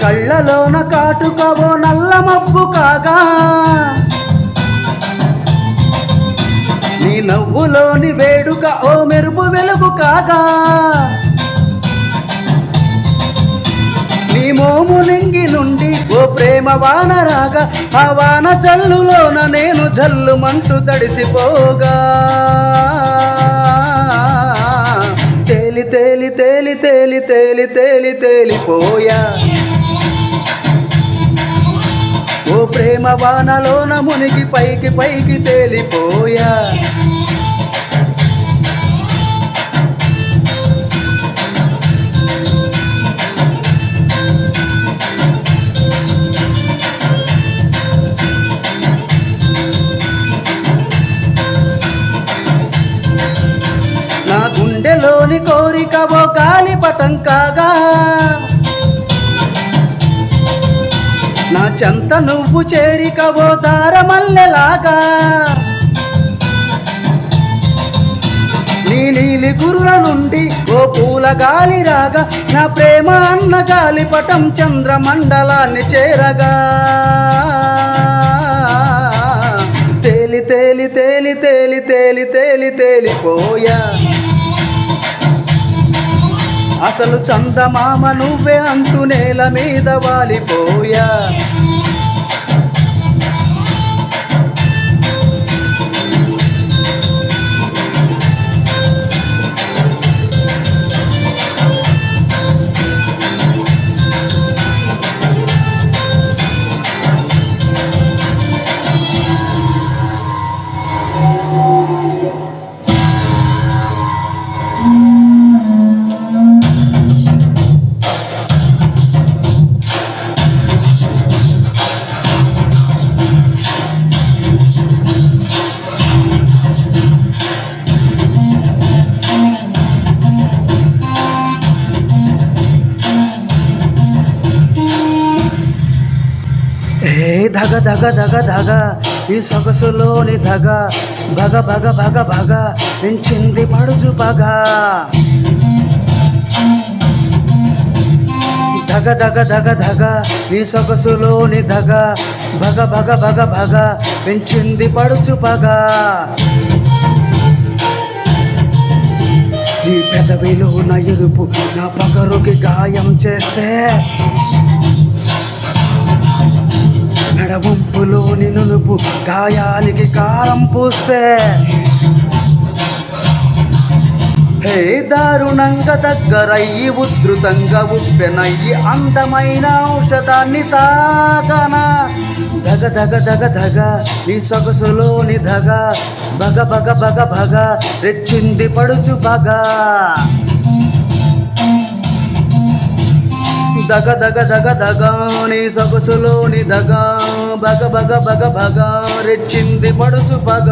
కళ్ళలోన కాటుకవో నల్ల మబ్బు కాగా, నీ నవ్వులోని వేడుక ఓ మెరుపు వెలుగు కాగా, నీ మోము నింగి నుండి ఓ ప్రేమ వాన రాగా, ఆ వాన జల్లులోన నేను జల్లుమంటూ తడిసిపోగా, తేలి తేలి తేలి తేలి తేలి తేలి తేలిపోయా, ఓ ప్రేమ వానలోన మునిగి పైకి పైకి తేలిపోయా. నా గుండెలోని కోరికవో గాలిపటం కాగా, నా చెంత నువ్వు చేరికవో దారమల్లెలాగా, నీ నీలి గురుల నుండి ఓ పూల గాలి రాగా, నా ప్రేమ అన్న గాలిపటం చంద్రమండలాన్ని చేరగా, తేలి తేలి తేలి తేలి తేలి తేలి తేలిపోయా, అసలు చందమామ నువ్వే అంటూ నేల మీద వాలిపోయా. ధగ ధగ ధగ ధగ ఈ సొగసులోని ధగ, భగ భగ భగ భగ పెంచింది పడుచు పగ, ధగ ధగ ధగ ధగ ఈ సొగసులోని ధగ, భగ భగ భగ భగ పెంచింది పడుచు పగ, నీ పెదవిలో నా ఎరుపు నా పగరుకి గాయం చేస్తే, మెడవంపులోని నునుపు గాయానికి కారం పూస్తే, హే దారుణంగా దగ్గరయ్యి ఉధృతంగా ఉప్పెనయ్యి అందమైన ఔషధాన్ని తాగనా, ధగ ధగ ధగ ధగ నీ సొగసులోని ధగ, భగ భగ భగ భగ రెచ్చింది పడుచు పగ, దగ దగ దగ దగ నీ సొగసులోని దగ, భగ భగ భగ భగ రెచ్చింది పడుచు పగ.